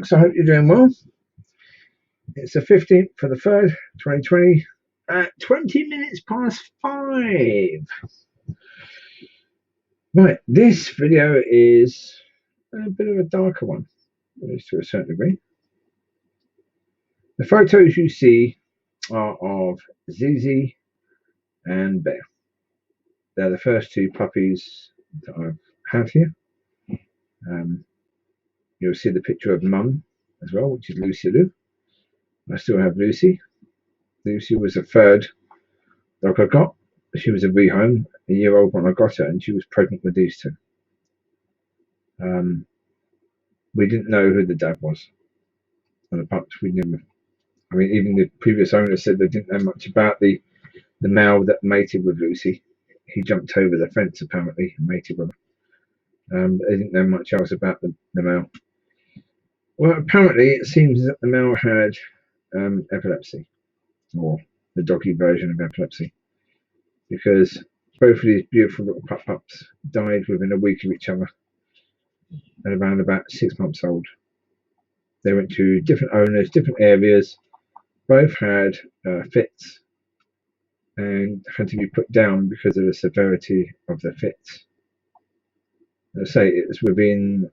folks, I hope you're doing well. It's the 15th for the 3rd, 2020 at 20 minutes past 5. Right, this video is a bit of a darker one, at least to a certain degree. The photos you see are of Zizi and Bear. They're the first two puppies that I've had here. You'll see the picture of Mum as well, which is Lucy Lou. I still have Lucy. Lucy was the third dog I got. She was a rehome, a year old when I got her, and she was pregnant with these two. We didn't know who the dad was on the pups. We never. I mean, even the previous owner said they didn't know much about the male that mated with Lucy. He jumped over the fence apparently and mated with her. They didn't know much else about the male. Well, apparently it seems that the male had epilepsy, or the doggy version of epilepsy, because both of these beautiful little pups died within a week of each other at around about 6 months old. They went to different owners, different areas, both had fits and had to be put down because of the severity of the fits. As I say, it was within,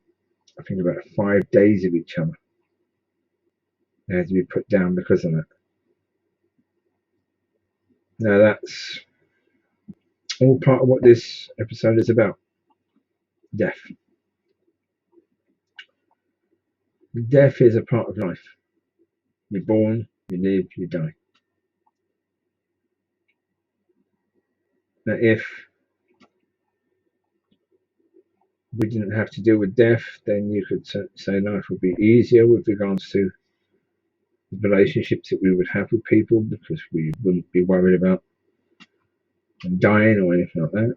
I think, about 5 days of each other. They had to be put down because of that. Now that's all part of what this episode is about. Death. Death is a part of life. You're born, you live, you die. Now, if we didn't have to deal with death, then you could say life would be easier with regards to the relationships that we would have with people, because we wouldn't be worried about them dying or anything like that.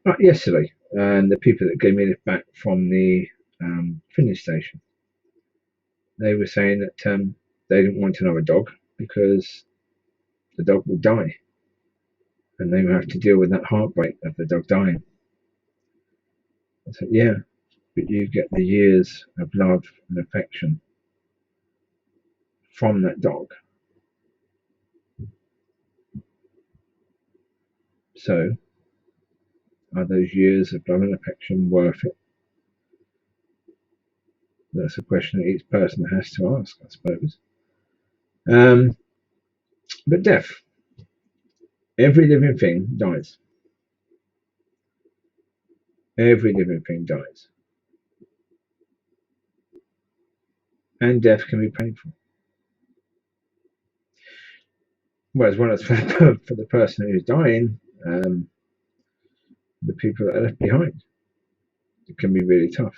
But yesterday, and the people that gave me this back from the finish station, they were saying that they didn't want another dog because the dog will die, and they will have to deal with that heartbreak of the dog dying. I said, yeah, but you get the years of love and affection from that dog. So, are those years of love and affection worth it? That's a question that each person has to ask, I suppose. But death. Every living thing dies. Every living thing dies. And death can be painful. Well, as well as for the person who's dying, the people that are left behind. It can be really tough.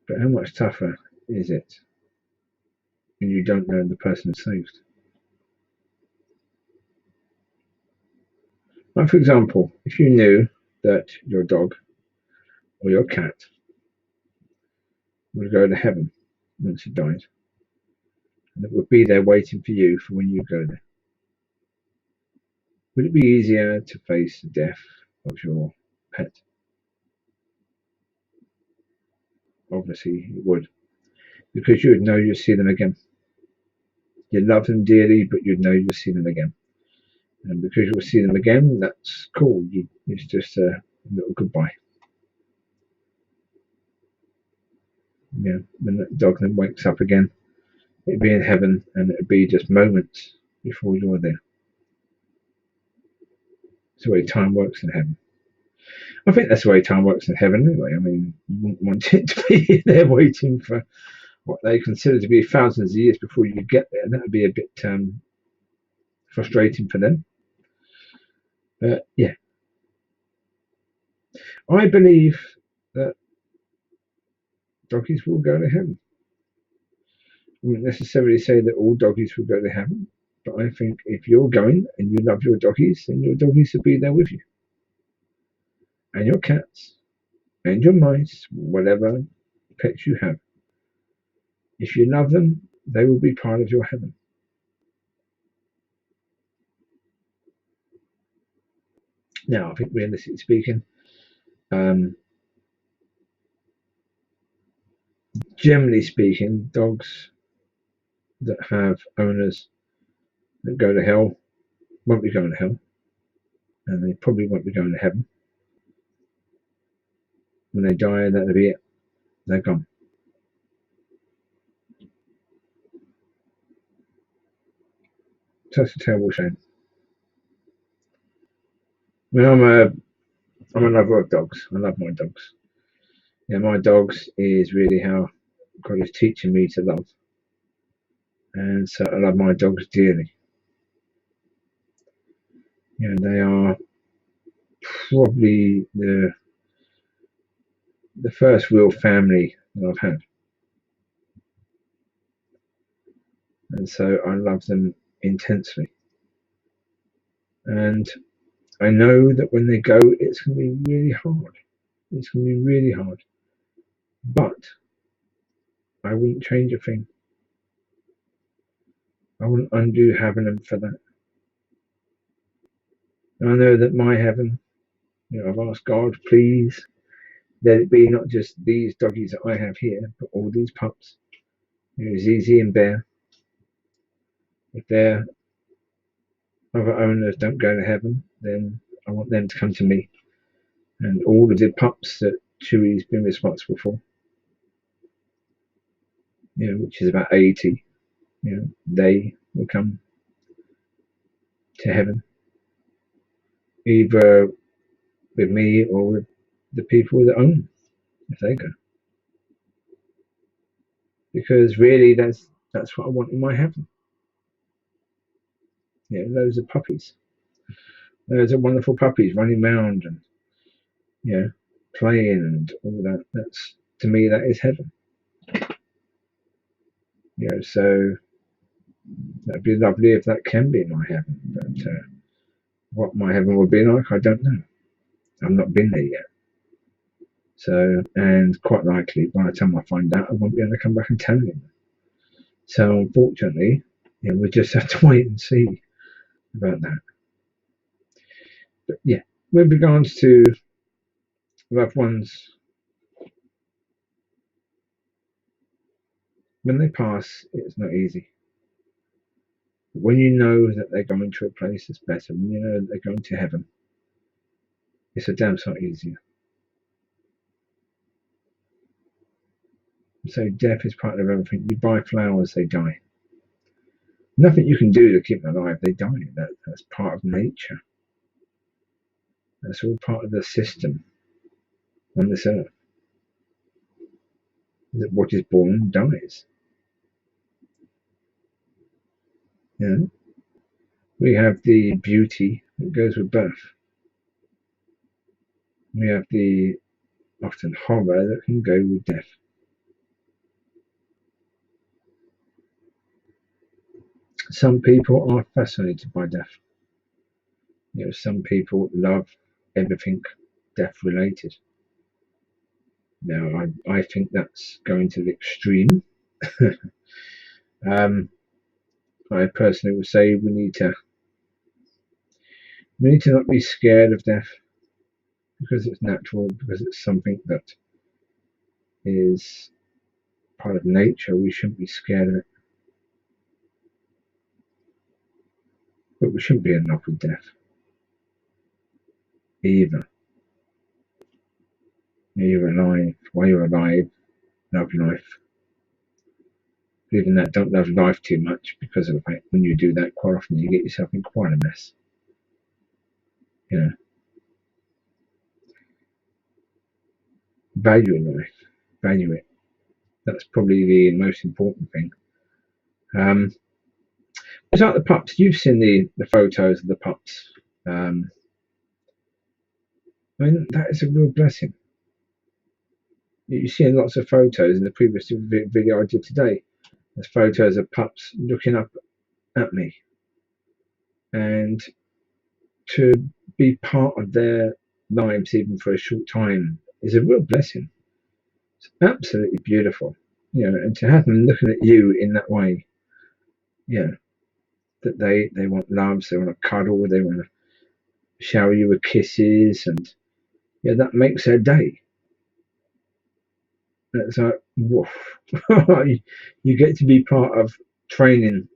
But how much tougher is it when you don't know the person is saved? Like, for example, if you knew that your dog or your cat would go to heaven once it died, and it would be there waiting for you for when you go there, would it be easier to face the death of your pet? Obviously it would, because you would know you'll see them again. You love them dearly, but you'd know you'll see them again. And because you'll see them again, that's cool. It's just a little goodbye. Yeah, when that dog then wakes up again, it'd be in heaven, and it'd be just moments before you're there. It's the way time works in heaven. I think that's the way time works in heaven anyway. I mean, you wouldn't want it to be there waiting for what they consider to be thousands of years before you get there. That would be a bit frustrating for them. Yeah. I believe that doggies will go to heaven. I wouldn't necessarily say that all doggies will go to heaven, but I think if you're going and you love your doggies, then your doggies will be there with you. And your cats, and your mice, whatever pets you have. If you love them, they will be part of your heaven. Now, I think realistically speaking, Generally speaking, dogs that have owners that go to hell won't be going to hell, and they probably won't be going to heaven. When they die, that'll be it. They're gone. Such a terrible shame. I mean, I'm a lover of dogs. I love my dogs. Yeah, my dogs is really how God is teaching me to love, and so I love my dogs dearly. You know, they are probably the first real family that I've had, and so I love them intensely. And I know that when they go, it's going to be really hard. It's going to be really hard, but I wouldn't change a thing. I wouldn't undo having them for that. And I know that my heaven, you know, I've asked God, please let it be not just these doggies that I have here, but all these pups. You know, Zizi and Bear. If their other owners don't go to heaven, then I want them to come to me. And all of the pups that Chewie's been responsible for, you know, which is about 80, you know, they will come to heaven, either with me or with the people that own them, if they go. Because really, that's what I want in my heaven. You know, loads of puppies. Loads of wonderful puppies running around and, you know, playing and all that. That's, to me, that is heaven. You know, so that'd be lovely if that can be my heaven. But what my heaven would be like, I don't know. I've not been there yet. So, and quite likely, by the time I find out, I won't be able to come back and tell him. So, unfortunately, you know, we just have to wait and see about that. But yeah, with regards to loved ones, when they pass, it's not easy. But when you know that they're going to a place that's better, when you know that they're going to heaven, it's a damn sight easier. So death is part of everything. You buy flowers, they die. Nothing you can do to keep them alive, they die. That's part of nature. That's all part of the system on this earth. That what is born dies. You know? We have the beauty that goes with birth. We have the often horror that can go with death. Some people are fascinated by death. You know, some people love everything death related. Now, I think that's going to the extreme. I personally would say we need to not be scared of death because it's natural, because it's something that is part of nature. We shouldn't be scared of it. But we shouldn't be in love with death either. You're alive. While you're alive, love life. Even that, don't love life too much, because of the fact when you do that, quite often you get yourself in quite a mess. You know, value life, value it. That's probably the most important thing. It's like the pups. You've seen the photos of the pups. I mean, that is a real blessing. You've seen lots of photos in the previous video I did today. There's photos of pups looking up at me, and to be part of their lives even for a short time is a real blessing. It's absolutely beautiful, you know, and to have them looking at you in that way, yeah, that they want loves, they want to cuddle, they want to shower you with kisses, and Yeah, that makes their day. It's like, woof. You get to be part of training.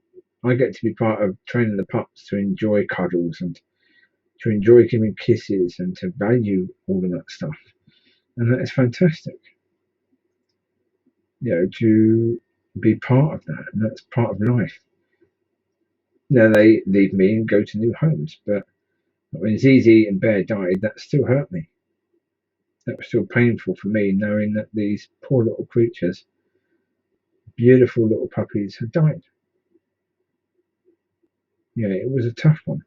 I get to be part of training the pups to enjoy cuddles and to enjoy giving kisses and to value all of that stuff. And that is fantastic. To be part of that. And that's part of life. Now they leave me and go to new homes. But when Zizi and Bear died, that still hurt me. That was still painful for me, knowing that these poor little creatures, beautiful little puppies, had died. It was a tough one.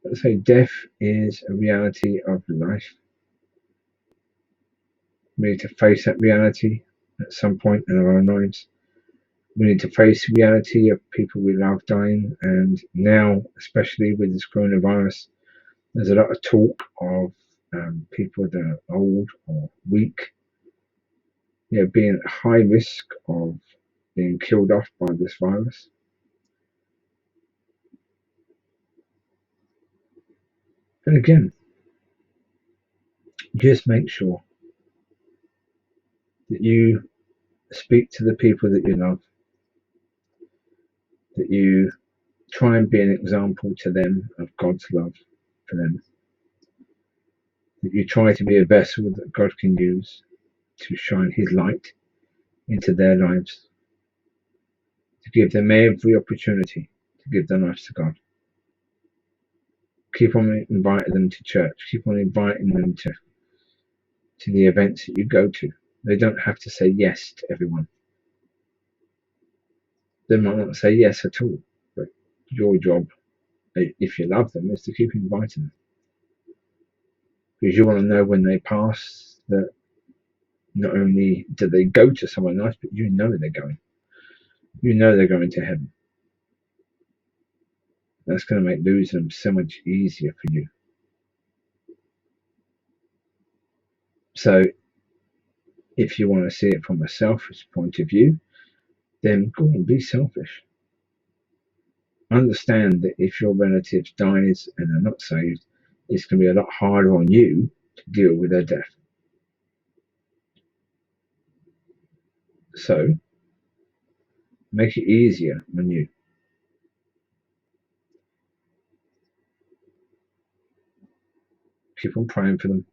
Let's say death is a reality of life. We need to face that reality at some point in our own lives. We need to face the reality of people we love dying, and now, especially with this coronavirus, there's a lot of talk of people that are old or weak, being at high risk of being killed off by this virus. And again, just make sure that you speak to the people that you love, that you try and be an example to them of God's love for them, that you try to be a vessel that God can use to shine His light into their lives, to give them every opportunity to give their lives to God. Keep on inviting them to church, keep on inviting them to the events that you go to. They don't have to say yes to everyone. They might not say yes at all, but your job, if you love them, is to keep inviting them. Because you want to know when they pass that not only do they go to somewhere nice, but you know they're going. You know they're going to heaven. That's going to make losing them so much easier for you. So if you want to see it from a selfish point of view, then go and be selfish. Understand that if your relative dies and they're not saved, it's going to be a lot harder on you to deal with their death. So make it easier on you. Keep on praying for them.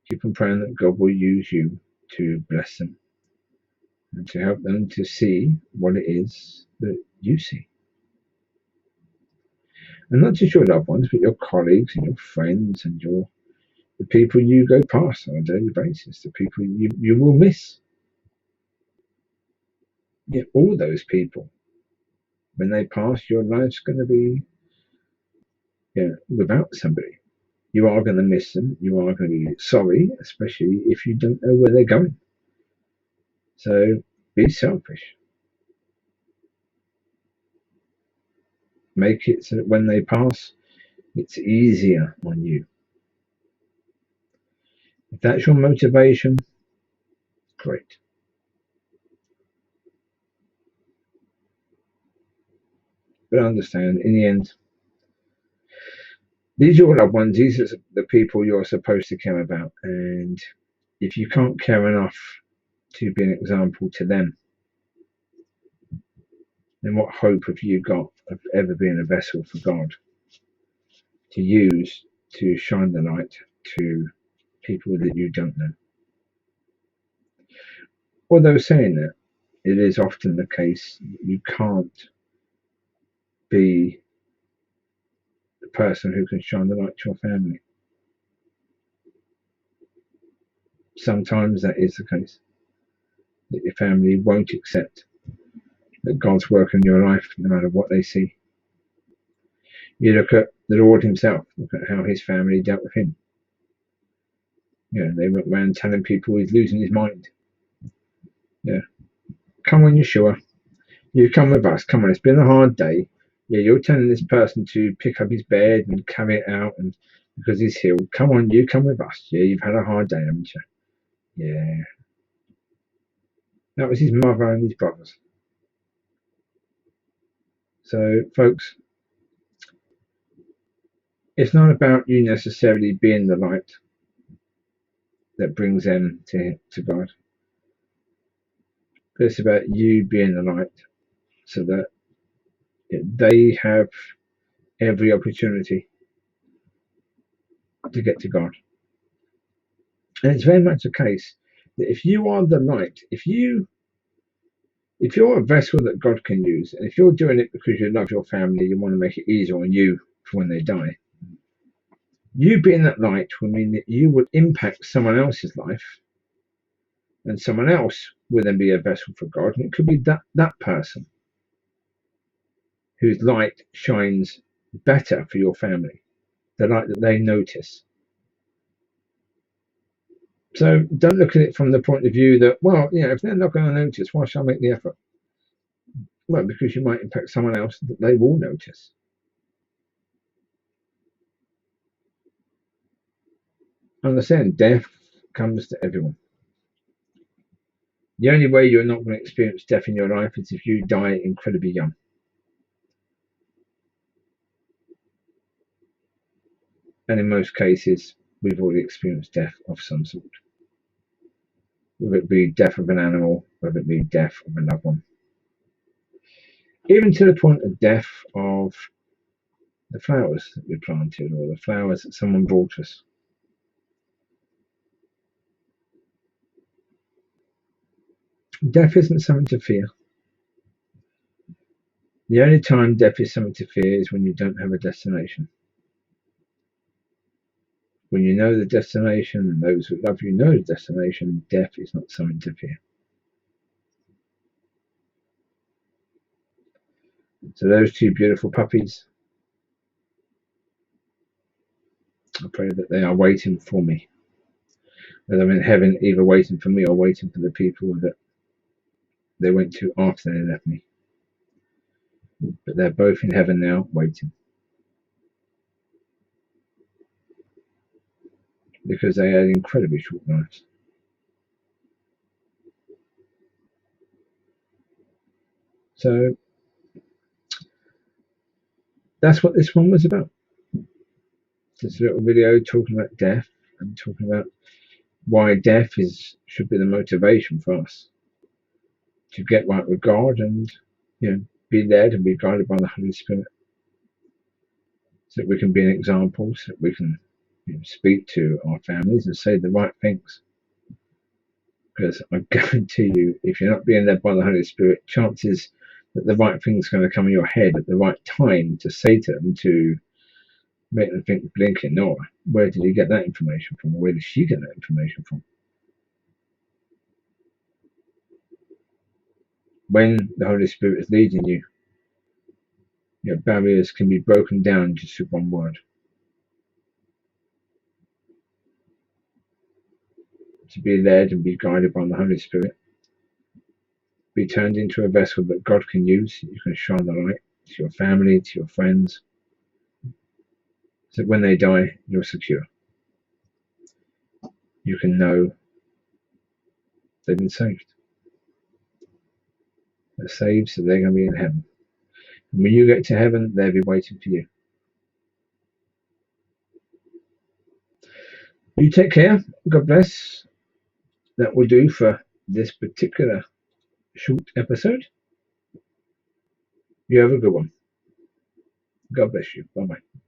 Keep on praying that God will use you to bless them and to help them to see what it is that you see. And not just your loved ones, but your colleagues and your friends and the people you go past on a daily basis, the people you will miss. All those people, when they pass, your life's going to be without somebody. You are going to miss them. You are going to be sorry, especially if you don't know where they're going. So be selfish. Make it so that when they pass, it's easier on you. If that's your motivation, great. But understand, in the end, these are your loved ones. These are the people you're supposed to care about. And if you can't care enough to be an example to them, then what hope have you got of ever being a vessel for God to use to shine the light to people that you don't know? Although saying that, it is often the case you can't be the person who can shine the light to your family. Sometimes that is the case, that your family won't accept that God's work in your life no matter what they see. You look at the Lord himself, look at how his family dealt with him. They went around telling people he's losing his mind. Come on, Yeshua, you come with us. Come on, it's been a hard day. You're telling this person to pick up his bed and carry it out, and because he's healed. Come on, you come with us. You've had a hard day, haven't you? Yeah. That was his mother and his brothers. So, folks, It's not about you necessarily being the light that brings them to God, but it's about you being the light so that they have every opportunity to get to God. And it's very much the case that if you are the light, if you're a vessel that God can use, and if you're doing it because you love your family, you want to make it easier on you for when they die, you being that light will mean that you will impact someone else's life, and someone else will then be a vessel for God. And it could be that person whose light shines better for your family, the light that they notice. So don't look at it from the point of view that, well, if they're not going to notice, why should I make the effort? Well, because you might impact someone else that they will notice. Understand, death comes to everyone. The only way you're not going to experience death in your life is if you die incredibly young. And in most cases, we've already experienced death of some sort. Whether it be death of an animal, whether it be death of a loved one. Even to the point of death of the flowers that we planted or the flowers that someone brought us. Death isn't something to fear. The only time death is something to fear is when you don't have a destination. When you know the destination and those who love you know the destination, death is not something to fear. So those two beautiful puppies, I pray that they are waiting for me. That I'm in heaven, either waiting for me or waiting for the people that they went to after they left me. But they're both in heaven now, waiting. Because they had incredibly short lives. So that's what this one was about. This little video talking about death and talking about why death should be the motivation for us to get right with God and be led and be guided by the Holy Spirit, so that we can be an example, so that we can speak to our families and say the right things. Because I guarantee you, if you're not being led by the Holy Spirit, chances that the right thing's going to come in your head at the right time to say to them, to make them think, blinking, no, where did he get that information from? Or where did she get that information from? When the Holy Spirit is leading you, your barriers can be broken down just with one word. To be led and be guided by the Holy Spirit, be turned into a vessel that God can use. You can shine the light to your family, to your friends, so that when they die, you're secure. You can know they've been saved. They're saved, so they're going to be in heaven. And when you get to heaven, they'll be waiting for you. You take care. God bless. That will do for this particular short episode. You have a good one. God bless you. Bye-bye.